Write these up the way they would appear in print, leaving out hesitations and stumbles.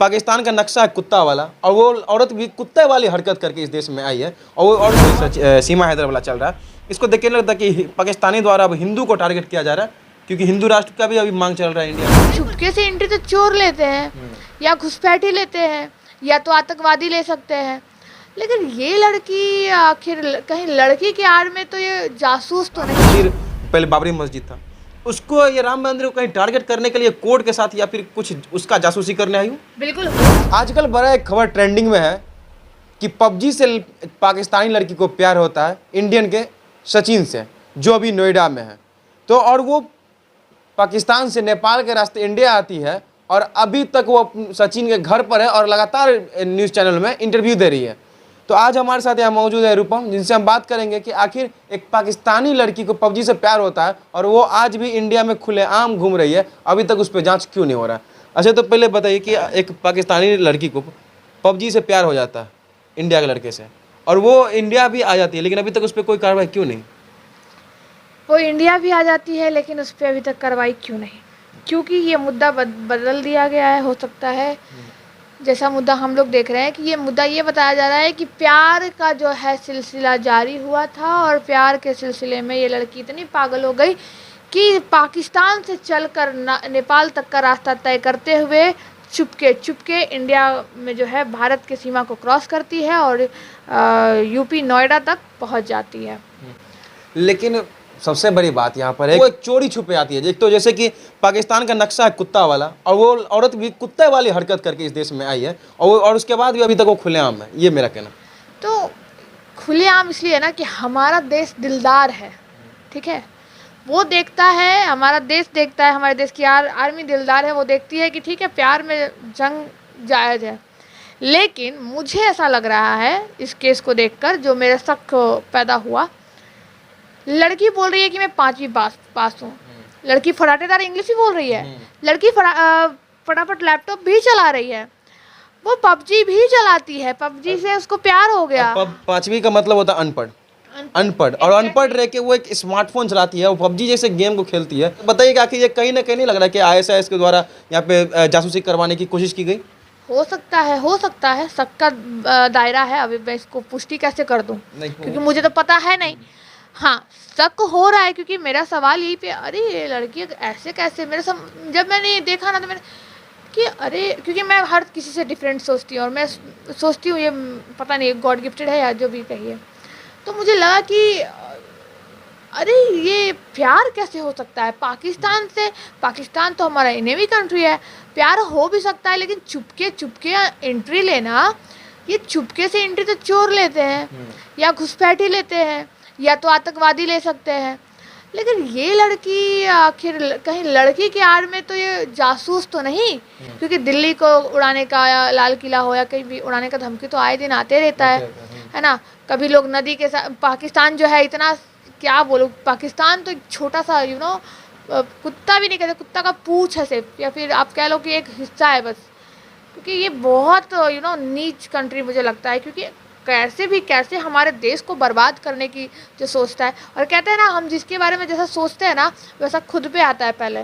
पाकिस्तान का नक्शा है कुत्ता वाला, और वो औरत भी कुत्ते वाली हरकत करके इस देश में आई है, और वो और सीमा हैदर वाला चल रहा है। इसको देख के लगता है कि पाकिस्तानी द्वारा अब हिंदू को टारगेट किया जा रहा है, क्योंकि हिंदू राष्ट्र का भी अभी मांग चल रहा है इंडिया में। चुपके से एंट्री तो चोर लेते हैं या घुसपैठी लेते हैं या तो आतंकवादी ले सकते हैं, लेकिन ये लड़की आखिर कहीं लड़की की आड़ में तो ये जासूस तो नहीं। फिर पहले बाबरी मस्जिद था, उसको ये राम मंदिर को कहीं टारगेट करने के लिए कोड के साथ या फिर कुछ उसका जासूसी करने आई हूँ। बिल्कुल। आजकल बड़ा एक खबर ट्रेंडिंग में है कि पबजी से पाकिस्तानी लड़की को प्यार होता है इंडियन के सचिन से, जो अभी नोएडा में है। तो और वो पाकिस्तान से नेपाल के रास्ते इंडिया आती है, और अभी तक वो सचिन के घर पर है और लगातार न्यूज़ चैनल में इंटरव्यू दे रही है। तो आज हमारे साथ यहाँ मौजूद है रूपम, जिनसे हम बात करेंगे कि आखिर एक पाकिस्तानी लड़की को पबजी से प्यार होता है और वो आज भी इंडिया में खुलेआम घूम रही है, अभी तक उस पर जांच क्यों नहीं हो रहा है। अच्छा, तो पहले बताइए कि एक पाकिस्तानी लड़की को पबजी से प्यार हो जाता है इंडिया के लड़के से, और वो इंडिया भी आ जाती है, लेकिन अभी तक उस पर कोई कार्रवाई क्यों नहीं? वो इंडिया भी आ जाती है लेकिन उस पर अभी तक कार्रवाई क्यों नहीं? क्योंकि ये मुद्दा बदल दिया गया है। हो सकता है जैसा मुद्दा हम लोग देख रहे हैं कि ये मुद्दा ये बताया जा रहा है कि प्यार का जो है सिलसिला जारी हुआ था, और प्यार के सिलसिले में ये लड़की इतनी पागल हो गई कि पाकिस्तान से चलकर नेपाल तक का रास्ता तय करते हुए चुपके इंडिया में जो है भारत की सीमा को क्रॉस करती है और यूपी नोएडा तक पहुंच जाती है। लेकिन सबसे बड़ी बात यहाँ पर है, वो एक चोरी छुपे आती है। एक तो जैसे कि पाकिस्तान का नक्शा है कुत्ता वाला, और वो औरत भी कुत्ते वाली हरकत करके इस देश में आई है, और उसके बाद भी अभी तक वो खुलेआम है। ये मेरा कहना। तो खुलेआम इसलिए ना कि हमारा देश दिलदार है, ठीक है। वो देखता है, हमारा देश देखता है, हमारे देश की आर्मी दिलदार है, वो देखती है कि ठीक है प्यार में जंग जायज़ है। लेकिन मुझे ऐसा लग रहा है इस केस को देखकर, जो मेरे शक पैदा हुआ, लड़की बोल रही है कि मैं 5वीं पास हूँ, लड़की फटाटेदार इंग्लिश भी बोल रही है, लड़की फटाफट लैपटॉप भी चला रही है, वो पबजी भी चलाती है, पबजी से उसको प्यार हो गया। 5वीं का मतलब होता है अनपढ़, और अनपढ़ रह के वो एक स्मार्टफोन चलाती है, वो पबजी जैसे गेम को खेलती है। बताइए कि ये कहीं ना कहीं नहीं लग रहा है कि ISIS के द्वारा यहाँ पे जासूसी करवाने की कोशिश की गई? हो सकता है, सबका दायरा है। अभी मैं इसको पुष्टि कैसे कर दूं, क्योंकि मुझे तो पता है नहीं। हाँ, शक हो रहा है, क्योंकि मेरा सवाल यही पे, अरे ये लड़की ऐसे कैसे, जब मैंने देखा ना तो मैंने कि अरे, क्योंकि मैं हर किसी से डिफरेंट सोचती हूँ, और मैं सोचती हूँ ये पता नहीं गॉड गिफ्टेड है या जो भी कहिए। तो मुझे लगा कि अरे ये प्यार कैसे हो सकता है पाकिस्तान से? पाकिस्तान तो हमारा एनिमी कंट्री है, प्यार हो भी सकता है, लेकिन चुपके एंट्री लेना, ये चुपके से एंट्री तो चोर लेते हैं या घुसपैठी लेते हैं या तो आतंकवादी ले सकते हैं, लेकिन ये लड़की आखिर कहीं लड़की की आड़ में तो ये जासूस तो नहीं? क्योंकि दिल्ली को उड़ाने का या लाल किला हो या कहीं भी उड़ाने का धमकी तो आए दिन आते रहता है ना। कभी लोग नदी के साथ, पाकिस्तान जो है इतना, क्या बोलूं, पाकिस्तान तो एक छोटा सा कुत्ता भी नहीं कहते, कुत्ता का पूंछ है सिर्फ, या फिर आप कह लो कि एक हिस्सा है बस। क्योंकि ये बहुत नीच कंट्री मुझे लगता है, क्योंकि कैसे हमारे देश को बर्बाद करने की जो सोचता है, और कहते हैं ना हम जिसके बारे में जैसा सोचते हैं ना वैसा खुद पे आता है पहले।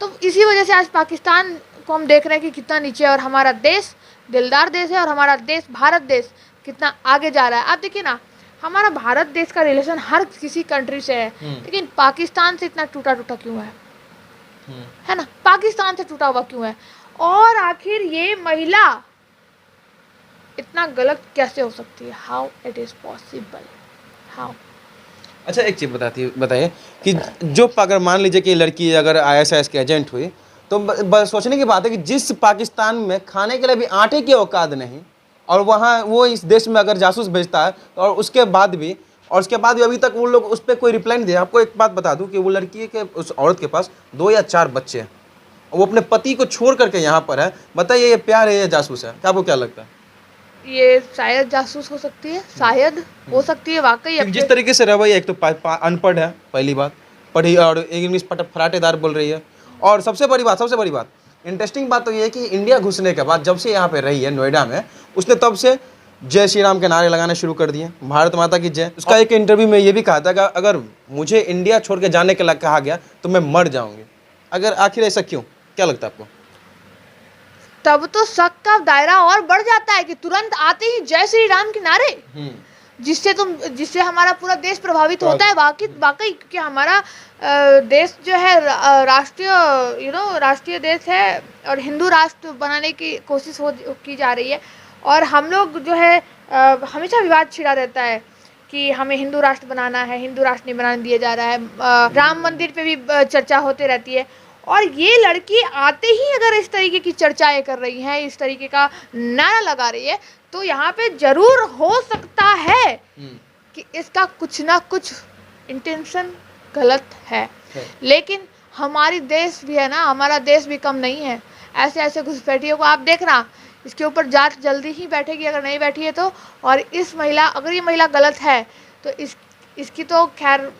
तो इसी वजह से आज पाकिस्तान को हम देख रहे हैं कि कितना नीचे है, और हमारा देश दिलदार देश है, और हमारा देश भारत देश कितना आगे जा रहा है। आप देखिए ना, हमारा भारत देश का रिलेशन हर किसी कंट्री से है, लेकिन पाकिस्तान से इतना टूटा क्यों है ना? पाकिस्तान से टूटा हुआ क्यों है? और आखिर ये महिला इतना गलत कैसे हो सकती है? How it is possible, how? अच्छा, एक चीज़ बताइए कि जो अगर मान लीजिए कि लड़की अगर ISIS के एजेंट हुई, तो सोचने की बात है कि जिस पाकिस्तान में खाने के लिए भी आटे की औकात नहीं, और वहाँ वो इस देश में अगर जासूस भेजता है, और उसके बाद भी अभी तक वो लोग उस पर कोई रिप्लाई नहीं दिया। आपको एक बात बता दूं कि वो लड़की के, उस औरत के पास 2 या 4 बच्चे हैं, वो अपने पति को छोड़ करके यहाँ पर है। बताइए ये प्यार है या जासूस है? क्या आपको क्या लगता है? ये शायद जासूस हो सकती है, शायद हो सकती है वाकई। जिस तरीके से रवैया, एक तो अनपढ़ है, पहली बात, पढ़ी, और इंग्लिश फराटेदार बोल रही है, और सबसे बड़ी बात इंटरेस्टिंग बात तो ये है कि इंडिया घुसने के बाद जब से यहाँ पे रही है नोएडा में, उसने तब से जय श्री राम के नारे लगाने शुरू कर दिए, भारत माता की जय। उसका एक इंटरव्यू में ये भी कहा था कि अगर मुझे इंडिया छोड़ के जाने के लिए कहा गया तो मैं मर जाऊंगी। अगर आखिर ऐसा क्यों, क्या लगता है आपको? तब तो शक का दायरा और बढ़ जाता है कि तुरंत आते ही जय श्री राम के नारे, जिससे हमारा पूरा देश प्रभावित होता है। वाकई क्योंकि हमारा देश जो है राष्ट्रीय देश है और हिंदू राष्ट्र बनाने की कोशिश की जा रही है। और हम लोग जो है हमेशा विवाद छिड़ा रहता है कि हमें हिंदू राष्ट्र बनाना है, हिंदू राष्ट्र नहीं बनाने दिया जा रहा है। राम मंदिर पे भी चर्चा होती रहती है। और ये लड़की आते ही अगर इस तरीके की चर्चाएं कर रही है, इस तरीके का नारा लगा रही है, तो यहाँ पे जरूर हो सकता है कि इसका कुछ ना कुछ इंटेंशन गलत है। लेकिन हमारी देश भी है ना, हमारा देश भी कम नहीं है। ऐसे ऐसे घुसपैठियों को आप देखना, इसके ऊपर जांच जल्दी ही बैठेगी, अगर नहीं बैठी है तो। और अगर ये महिला गलत है तो इसकी तो खैर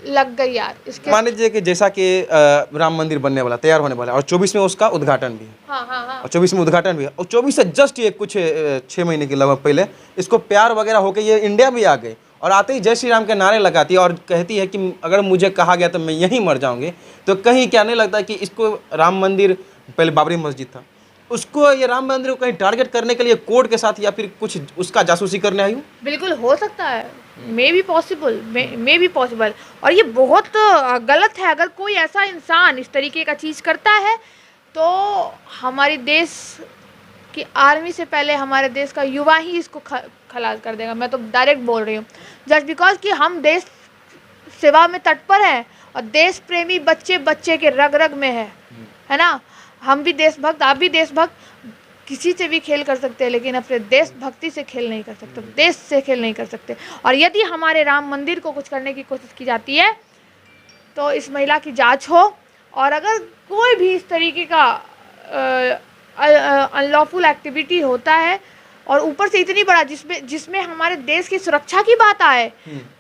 लग गई यार। इसके मान लीजिए कि जैसा कि राम मंदिर बनने वाला, तैयार होने वाला है, और 24 में उसका उद्घाटन भी है। हाँ। और 24 में उद्घाटन भी है, और 24 से जस्ट ये कुछ 6 महीने के लगभग पहले इसको प्यार वगैरह होकर ये इंडिया भी आ गई, और आते ही जय श्री राम के नारे लगाती है और कहती है कि अगर मुझे कहा गया तो मैं यहीं मर जाऊंगी। तो कहीं क्या नहीं लगता कि इसको राम मंदिर, पहले बाबरी मस्जिद था, उसको ये राम मंदिर को कहीं टारगेट करने के लिए कोड के साथ या फिर कुछ उसका जासूसी करने आई हूँ? बिल्कुल हो सकता है, मे बी पॉसिबल। और ये बहुत गलत है। अगर कोई ऐसा इंसान इस तरीके का चीज़ करता है तो हमारी देश की आर्मी से पहले हमारे देश का युवा ही इसको खलास कर देगा। मैं तो डायरेक्ट बोल रही हूँ, जस्ट बिकॉज कि हम देश सेवा में तत्पर हैं और देश प्रेमी बच्चे के रग रग में है ना। हम भी देशभक्त, आप भी देशभक्त, किसी से भी खेल कर सकते हैं, लेकिन अपने देशभक्ति से खेल नहीं कर सकते, देश से खेल नहीं कर सकते। और यदि हमारे राम मंदिर को कुछ करने की कोशिश की जाती है तो इस महिला की जांच हो, और अगर कोई भी इस तरीके का अनलॉफुल एक्टिविटी होता है और ऊपर से इतनी बड़ा जिसमें हमारे देश की सुरक्षा की बात आए,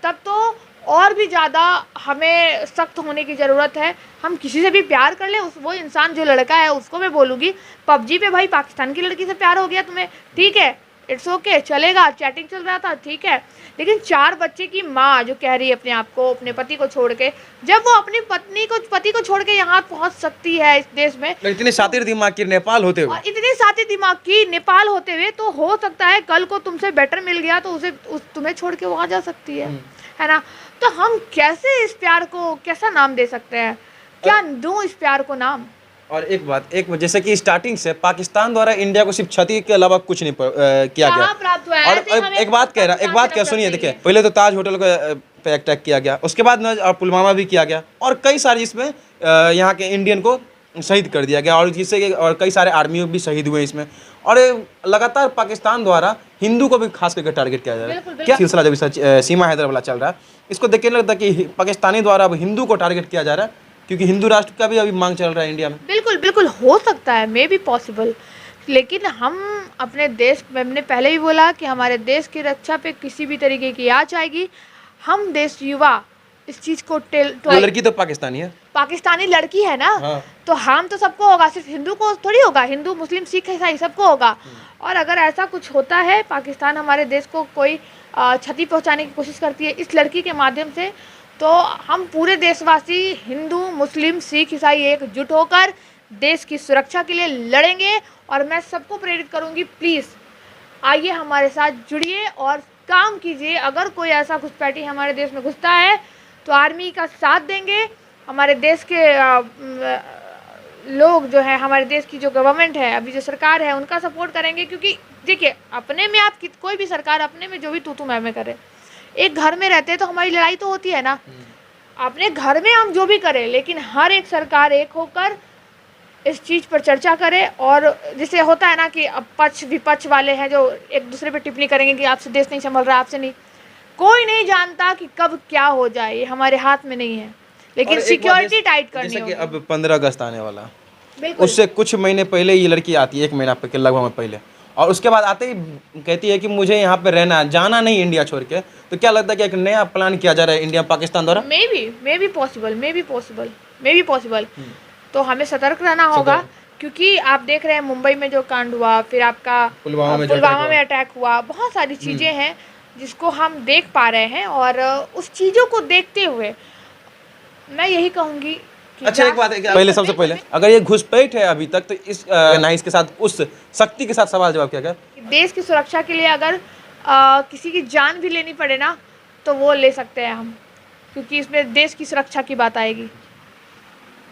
तब तो और भी ज़्यादा हमें सख्त होने की ज़रूरत है। हम किसी से भी प्यार कर ले, वो इंसान जो लड़का है उसको मैं बोलूँगी, पबजी पे भाई पाकिस्तान की लड़की से प्यार हो गया तुम्हें, ठीक है, इट्स ओके, चलेगा, चैटिंग चल रहा था, ठीक है। लेकिन 4 बच्चे की माँ जो कह रही है अपने आप को, अपने पति को छोड़ के, जब वो अपनी पति को छोड़ के यहाँ पहुँच सकती है इस देश में, इतने शातिर दिमाग की नेपाल होते हुए, तो हो सकता है कल को तुमसे बेटर मिल गया तो तुम्हें छोड़ के वहाँ जा सकती है ना। तो हम कैसे इस प्यार को कैसा नाम दे सकते हैं, क्या दूं इस प्यार को नाम। और एक बात जैसे कि स्टार्टिंग से पाकिस्तान द्वारा इंडिया को सिर्फ क्षति के अलावा कुछ नहीं किया गया। प्राप्त हुआ है। और एक बात सुनिए, देखिए, पहले तो ताज होटल को पे अटैक किया गया, उसके बाद पुलवामा भी किया गया, और कई सारे इसमें यहाँ के इंडियन को शहीद कर दिया गया, और जिससे और कई सारे आर्मी भी शहीद हुए इसमें। और लगातार पाकिस्तान द्वारा हिंदू को भी खास करके टारगेट किया जा रहा है। क्या सिलसिला जब सीमा हैदर वाला चल रहा है, इसको देख के लगता है कि पाकिस्तानी द्वारा अब हिंदू को टारगेट किया जा रहा है, क्योंकि हिंदू राष्ट्र का भी अभी मांग चल रहा है इंडिया में। बिल्कुल हो सकता है, मे बी पॉसिबल। लेकिन हम अपने देश, मैंने पहले भी बोला कि हमारे देश की रक्षा पे किसी भी तरीके की आँच आएगी, हम देश युवा इस चीज़ को लड़की तो पाकिस्तानी है, पाकिस्तानी लड़की है ना। हाँ। तो हम तो सबको होगा, सिर्फ हिंदू को थोड़ी होगा, हिंदू मुस्लिम सिख ईसाई सबको होगा। और अगर ऐसा कुछ होता है, पाकिस्तान हमारे देश को कोई क्षति पहुंचाने की कोशिश करती है इस लड़की के माध्यम से, तो हम पूरे देशवासी हिंदू मुस्लिम सिख ईसाई एकजुट होकर देश की सुरक्षा के लिए लड़ेंगे। और मैं सबको प्रेरित करूंगी, प्लीज़ आइए हमारे साथ जुड़िए और काम कीजिए। अगर कोई ऐसा घुसपैठी हमारे देश में घुसता है तो आर्मी का साथ देंगे, हमारे देश के लोग जो है, हमारे देश की जो गवर्नमेंट है, अभी जो सरकार है, उनका सपोर्ट करेंगे। क्योंकि देखिए, अपने में आप कोई भी सरकार अपने में जो भी तू मैं करे, एक घर में रहते हैं तो हमारी लड़ाई तो होती है ना। अपने घर में हम जो भी करें, लेकिन हर एक सरकार एक होकर इस चीज़ पर चर्चा करे। और जैसे होता है ना कि अब पक्ष विपक्ष वाले हैं जो एक दूसरे पर टिप्पणी करेंगे कि आपसे देश नहीं संभल रहा, आपसे नहीं, कोई नहीं जानता कि कब क्या हो जाए, ये हमारे हाथ में नहीं है। लेकिन सिक्योरिटी टाइट करनी होगी। अब 15 अगस्त आने वाला, उससे कुछ महीने पहले ये लड़की आती है, 1 महीना के लगभग पहले, और उसके बाद आते ही कहती है कि मुझे यहाँ पे रहना है, जाना नहीं इंडिया छोड़ के। तो क्या लगता है कि एक नया प्लान किया जा रहा है इंडिया पाकिस्तान द्वारा? May be possible. तो हमें सतर्क रहना होगा, क्योंकि आप देख रहे हैं मुंबई में जो कांड हुआ, फिर आपका पुलवामा में अटैक हुआ, बहुत सारी चीज़ें हैं जिसको हम देख पा रहे हैं। और उस चीज़ों को देखते हुए मैं यही कहूँगी कि अच्छा एक बात है, पहले सबसे पहले अगर ये घुसपैठ है अभी तक, तो इस नाइस के साथ उस शक्ति के साथ सवाल जवाब क्या क्या? देश की सुरक्षा के लिए अगर किसी की जान भी लेनी पड़े ना, तो वो ले सकते हैं हम, क्योंकि इसमें देश की सुरक्षा की बात आएगी।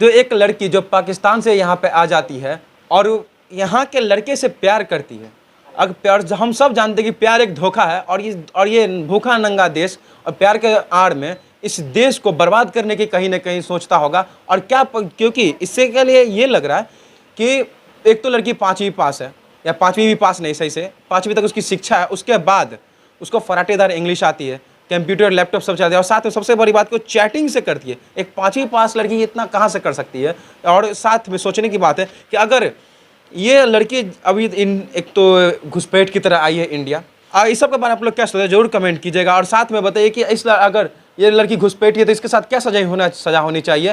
तो एक लड़की जो पाकिस्तान से यहाँ पे आ जाती है और यहाँ के लड़के से प्यार करती है, अगर प्यार, हम सब जानते हैं कि प्यार एक धोखा है, और ये भूखा नंगा देश और प्यार के आड़ में इस देश को बर्बाद करने की कहीं ना कहीं सोचता होगा। और क्या क्योंकि इससे के लिए ये लग रहा है कि एक तो लड़की 5वीं पास है, या 5वीं भी पास नहीं, सही से 5वीं तक उसकी शिक्षा है, उसके बाद उसको फराटेदार इंग्लिश आती है, कंप्यूटर लैपटॉप सब चलते हैं, और साथ में सबसे बड़ी बात को चैटिंग से करती है। एक 5वीं पास लड़की इतना कहाँ से कर सकती है? और साथ में सोचने की बात है कि अगर ये लड़की अभी एक तो घुसपैठ की तरह आई है इंडिया, इस सब के बारे में आप लोग क्या सोचते हैं जरूर कमेंट कीजिएगा, और साथ में बताइए कि अगर ये लड़की घुसपैठी है तो इसके साथ क्या सजा होनी चाहिए।